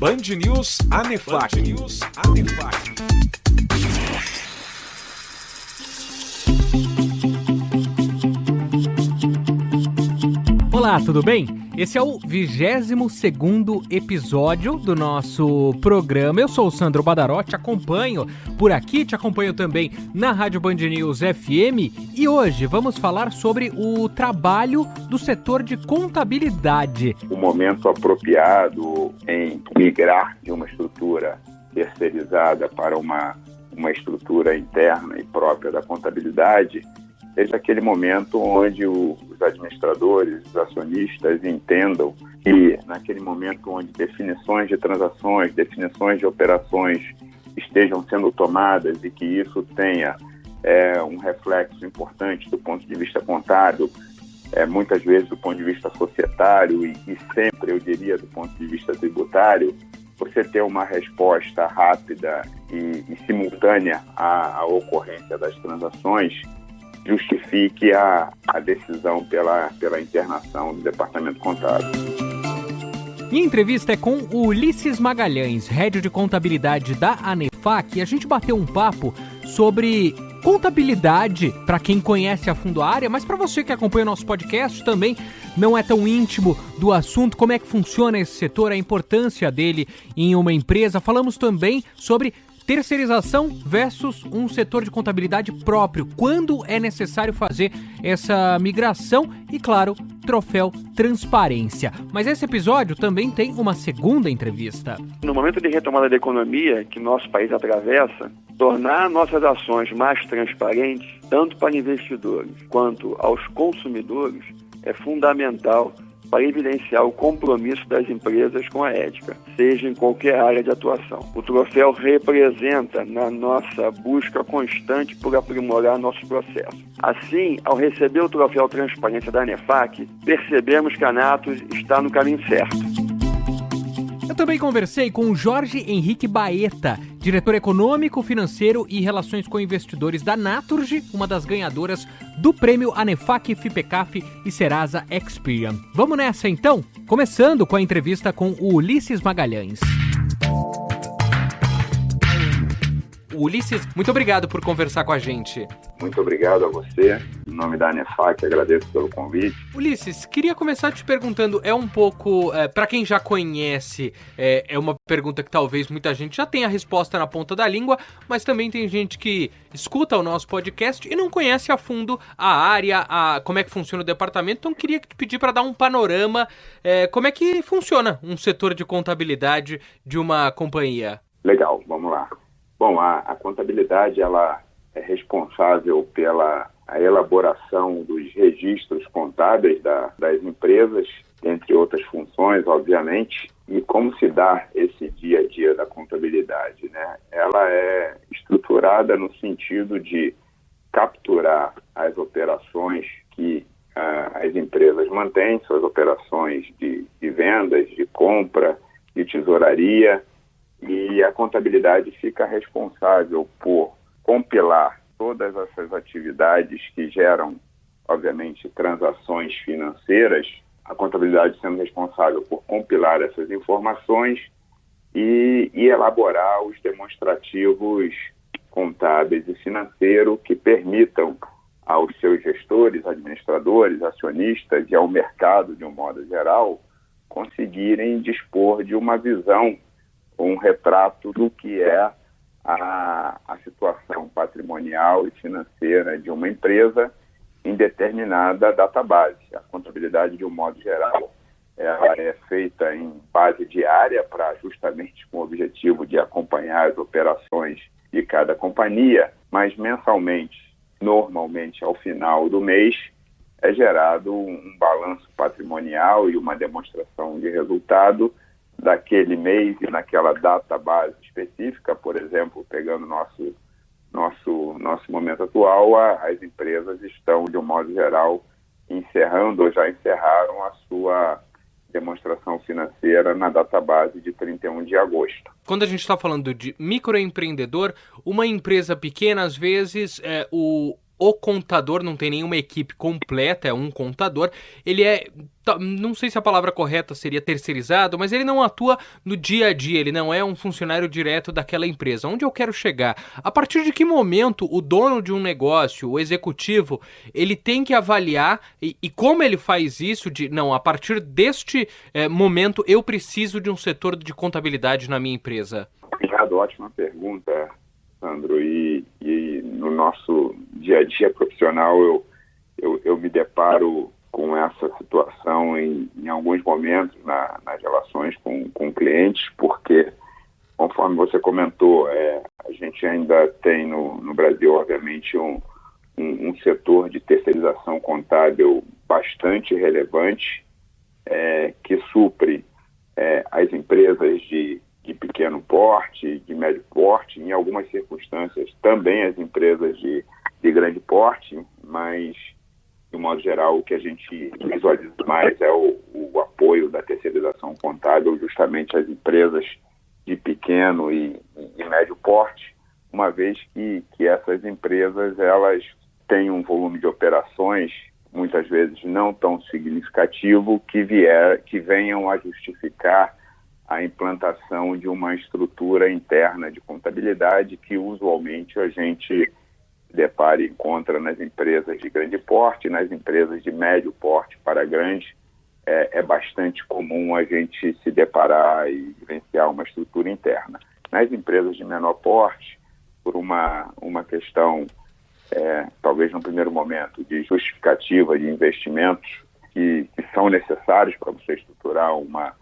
Band News Anefac. Olá, tudo bem? Esse é o 22º episódio do nosso programa. Eu sou o Sandro Badaró, te acompanho por aqui, te acompanho também na Rádio Band News FM e hoje vamos falar sobre o trabalho do setor de contabilidade. O momento apropriado em migrar de uma estrutura terceirizada para uma estrutura interna e própria da contabilidade seja aquele momento onde os administradores, os acionistas entendam que naquele momento onde definições de transações, definições de operações estejam sendo tomadas e que isso tenha um reflexo importante do ponto de vista contábil, muitas vezes do ponto de vista societário e sempre, eu diria, do ponto de vista tributário, você ter uma resposta rápida e simultânea à ocorrência das transações justifique a decisão pela internação do Departamento Contábil. Minha entrevista é com o Ulisses Magalhães, Head de Contabilidade da Anefac, e a gente bateu um papo sobre contabilidade, para quem conhece a fundo a área, mas para você que acompanha o nosso podcast também não é tão íntimo do assunto, como é que funciona esse setor, a importância dele em uma empresa. Falamos também sobre terceirização versus um setor de contabilidade próprio. Quando é necessário fazer essa migração? E, claro, troféu transparência. Mas esse episódio também tem uma segunda entrevista. No momento de retomada da economia que nosso país atravessa, tornar nossas ações mais transparentes, tanto para investidores quanto aos consumidores, é fundamental para evidenciar o compromisso das empresas com a ética, seja em qualquer área de atuação. O troféu representa na nossa busca constante por aprimorar nossos processos. Assim, ao receber o troféu Transparência da Anefac, percebemos que a Natus está no caminho certo. Eu também conversei com o Jorge Henrique Baeta, diretor econômico, financeiro e relações com investidores da Naturgy, uma das ganhadoras do prêmio Anefac, FIPECAF e Serasa Experian. Vamos nessa então? Começando com a entrevista com o Ulisses Magalhães. Ulisses, muito obrigado por conversar com a gente. Muito obrigado a você. Em nome da Anefac, agradeço pelo convite. Ulisses, queria começar te perguntando, é um pouco, para quem já conhece, é uma pergunta que talvez muita gente já tenha a resposta na ponta da língua, mas também tem gente que escuta o nosso podcast e não conhece a fundo a área, como é que funciona o departamento, então queria te pedir para dar um panorama, como é que funciona um setor de contabilidade de uma companhia. Legal, vamos lá. Bom, a contabilidade ela é responsável pela elaboração dos registros contábeis das empresas, entre outras funções, obviamente. E como se dá esse dia a dia da contabilidade, né? Ela é estruturada no sentido de capturar as operações que as empresas mantêm, suas operações de vendas, de compra, de tesouraria, e a contabilidade fica responsável por compilar todas essas atividades que geram, obviamente, transações financeiras, a contabilidade sendo responsável por compilar essas informações e elaborar os demonstrativos contábeis e financeiros que permitam aos seus gestores, administradores, acionistas e ao mercado, de um modo geral, conseguirem dispor de uma visão, um retrato do que é a situação patrimonial e financeira de uma empresa em determinada database. A contabilidade, de um modo geral, ela é feita em base diária justamente com o objetivo de acompanhar as operações de cada companhia, mas mensalmente, normalmente ao final do mês, é gerado um balanço patrimonial e uma demonstração de resultado daquele mês e naquela database específica. Por exemplo, pegando nosso momento atual, as empresas estão, de um modo geral, encerrando ou já encerraram a sua demonstração financeira na database de 31 de agosto. Quando a gente está falando de microempreendedor, uma empresa pequena, às vezes, o contador, não tem nenhuma equipe completa, é um contador, ele não sei se a palavra correta seria terceirizado, mas ele não atua no dia a dia, ele não é um funcionário direto daquela empresa. Onde eu quero chegar? A partir de que momento o dono de um negócio, o executivo, ele tem que avaliar e como ele faz isso a partir deste momento eu preciso de um setor de contabilidade na minha empresa? Obrigado, ótima pergunta, Sandro. E no nosso dia a dia profissional eu me deparo com essa situação em alguns momentos nas relações com clientes, porque, conforme você comentou, a gente ainda tem no Brasil, obviamente, um setor de terceirização contábil bastante relevante, que supre as empresas de pequeno porte, de médio porte, em algumas circunstâncias também as empresas de grande porte, mas, de modo geral, o que a gente visualiza mais é o apoio da terceirização contábil justamente às empresas de pequeno e médio porte, uma vez que essas empresas elas têm um volume de operações muitas vezes não tão significativo que venham a justificar a implantação de uma estrutura interna de contabilidade que usualmente a gente depara e encontra nas empresas de grande porte, nas empresas de médio porte para grande. É bastante comum a gente se deparar e vivenciar uma estrutura interna. Nas empresas de menor porte, por uma questão, talvez no primeiro momento, de justificativa de investimentos que são necessários para você estruturar uma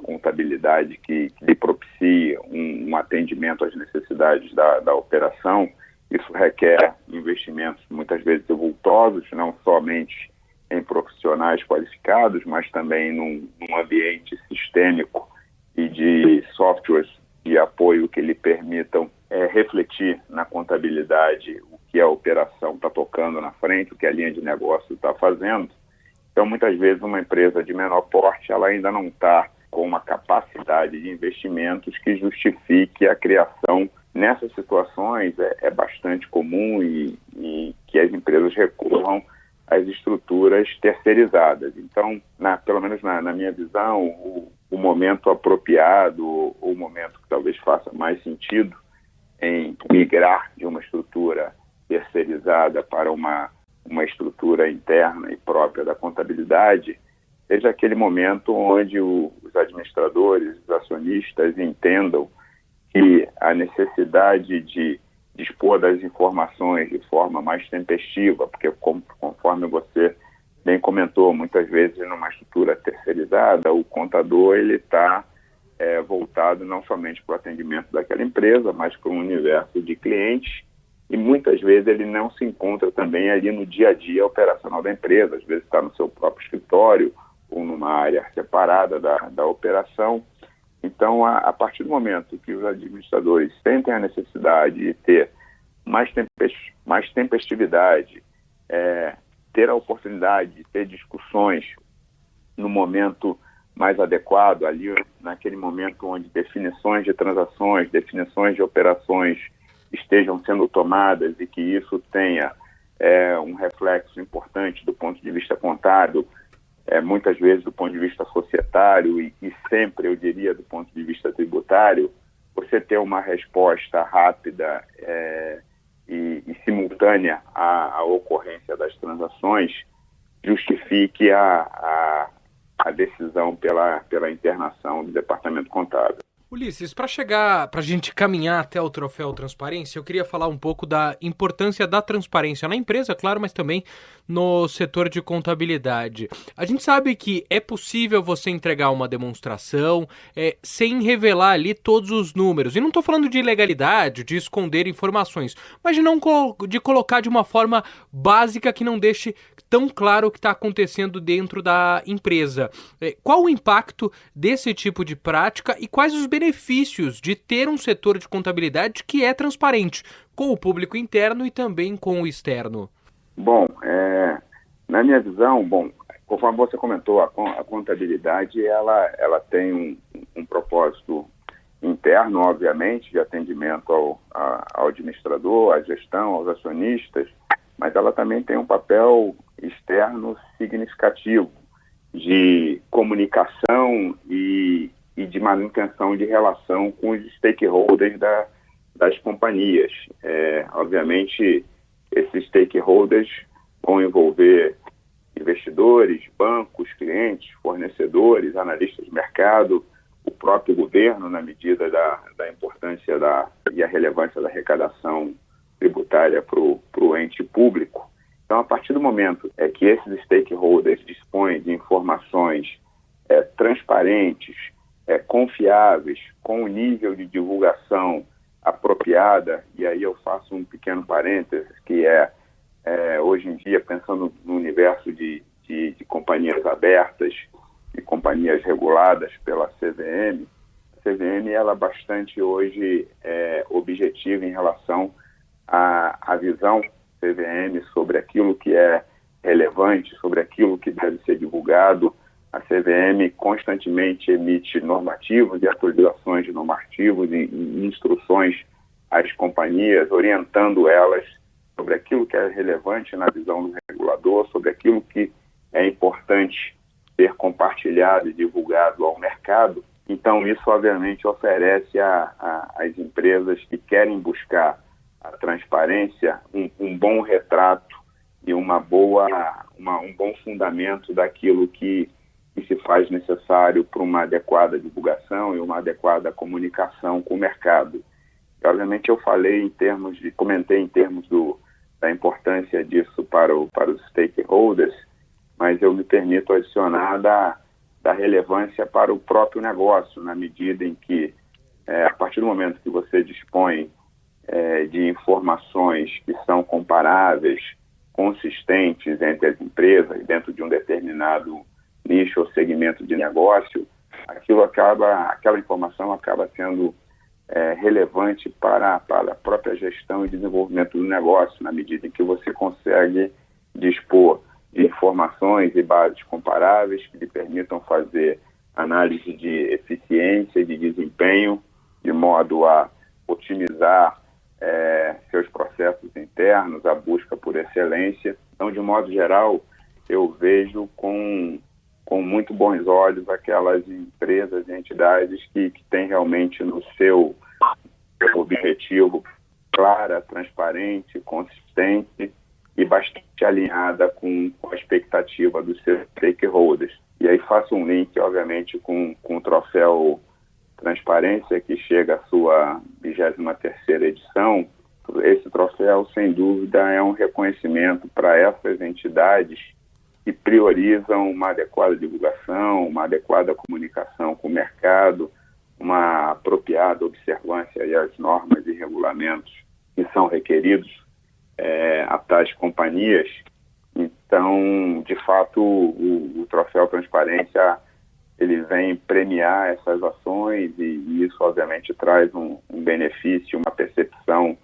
contabilidade que lhe propicie um atendimento às necessidades da operação. Isso requer investimentos muitas vezes vultosos, não somente em profissionais qualificados, mas também num ambiente sistêmico e de softwares de apoio que lhe permitam refletir na contabilidade o que a operação está tocando na frente, o que a linha de negócio está fazendo. Então, muitas vezes, uma empresa de menor porte ela ainda não está com uma capacidade de investimentos que justifique a criação. Nessas situações, é bastante comum e que as empresas recorram às estruturas terceirizadas. Então, pelo menos na minha visão, o momento apropriado, o momento que talvez faça mais sentido em migrar de uma estrutura terceirizada para uma estrutura interna e própria da contabilidade, seja aquele momento onde os administradores, os acionistas entendam que a necessidade de dispor das informações de forma mais tempestiva, porque conforme você bem comentou, muitas vezes numa estrutura terceirizada, o contador ele está voltado não somente para o atendimento daquela empresa, mas para um universo de clientes, e muitas vezes ele não se encontra também ali no dia a dia operacional da empresa, às vezes está no seu próprio escritório ou numa área separada da operação. Então, a partir do momento que os administradores sentem a necessidade de ter mais tempestividade, ter a oportunidade de ter discussões no momento mais adequado, ali naquele momento onde definições de transações, definições de operações estejam sendo tomadas e que isso tenha um reflexo importante do ponto de vista contábil, muitas vezes do ponto de vista societário e sempre, eu diria, do ponto de vista tributário, você ter uma resposta rápida e simultânea à ocorrência das transações justifique a decisão pela internação do departamento contábil. Ulisses, para a gente caminhar até o troféu Transparência, eu queria falar um pouco da importância da transparência na empresa, claro, mas também no setor de contabilidade. A gente sabe que é possível você entregar uma demonstração sem revelar ali todos os números. E não estou falando de ilegalidade, de esconder informações, mas de colocar de uma forma básica que não deixe tão claro o que está acontecendo dentro da empresa. Qual o impacto desse tipo de prática e quais os benefícios de ter um setor de contabilidade que é transparente com o público interno e também com o externo? Bom, na minha visão, conforme você comentou, a contabilidade ela tem um propósito interno, obviamente, de atendimento ao administrador, à gestão, aos acionistas, mas ela também tem um papel externo significativo de comunicação e de manutenção de relação com os stakeholders das companhias. Obviamente, esses stakeholders vão envolver investidores, bancos, clientes, fornecedores, analistas de mercado, o próprio governo, na medida da importância e a relevância da arrecadação tributária para o ente público. Então, a partir do momento que esses stakeholders dispõem de informações transparentes, confiáveis, com um nível de divulgação apropriada, e aí eu faço um pequeno parênteses, que hoje em dia, pensando no universo de companhias abertas e companhias reguladas pela CVM, a CVM ela é bastante hoje objetiva em relação à visão CVM sobre aquilo que é relevante, sobre aquilo que deve ser divulgado. A CVM constantemente emite normativos e atualizações de normativos e instruções às companhias, orientando elas sobre aquilo que é relevante na visão do regulador, sobre aquilo que é importante ser compartilhado e divulgado ao mercado. Então, isso, obviamente, oferece às empresas que querem buscar a transparência um bom retrato e um bom fundamento daquilo que se faz necessário para uma adequada divulgação e uma adequada comunicação com o mercado. E, obviamente, eu comentei em termos da importância disso para os stakeholders, mas eu me permito adicionar da relevância para o próprio negócio, na medida em que, a partir do momento que você dispõe de informações que são comparáveis, consistentes entre as empresas, dentro de um determinado nicho ou segmento de negócio, aquela informação acaba sendo relevante para a própria gestão e desenvolvimento do negócio, na medida em que você consegue dispor de informações e bases comparáveis que lhe permitam fazer análise de eficiência e de desempenho, de modo a otimizar seus processos internos, a busca por excelência. Então, de modo geral, eu vejo com muito bons olhos aquelas empresas e entidades que têm realmente no seu objetivo clara, transparente, consistente e bastante alinhada com a expectativa dos seus stakeholders. E aí faço um link, obviamente, com o troféu Transparência, que chega à sua 23ª edição. Esse troféu, sem dúvida, é um reconhecimento para essas entidades que priorizam uma adequada divulgação, uma adequada comunicação com o mercado, uma apropriada observância às normas e regulamentos que são requeridos a tais companhias. Então, de fato, o troféu Transparência ele vem premiar essas ações e isso, obviamente, traz um benefício, uma percepção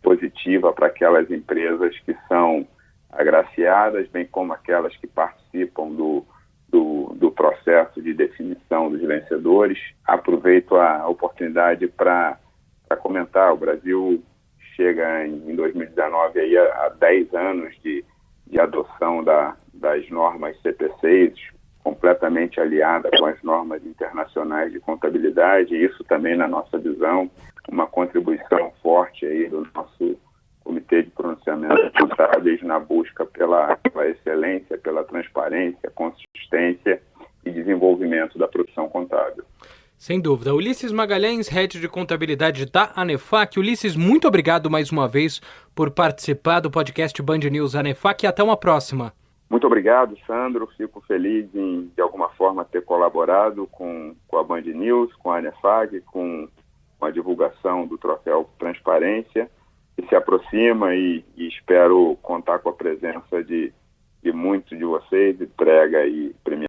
positiva para aquelas empresas que são agraciadas, bem como aquelas que participam do processo de definição dos vencedores. Aproveito a oportunidade para comentar, o Brasil chega em 2019 aí a 10 anos de adoção das normas CP6, completamente aliada com as normas internacionais de contabilidade, e isso também, na nossa visão, uma contribuição forte aí do nosso Comitê de Pronunciamento Contábeis na busca pela excelência, pela transparência, consistência e desenvolvimento da profissão contábil. Sem dúvida. Ulisses Magalhães, Head de Contabilidade da ANEFAC. Ulisses, muito obrigado mais uma vez por participar do podcast Band News ANEFAC e até uma próxima. Muito obrigado, Sandro. Fico feliz em, de alguma forma, ter colaborado com a Band News, com a ANEFAC, com a divulgação do troféu Transparência, que se aproxima e espero contar com a presença de muitos de vocês, entrega e premiação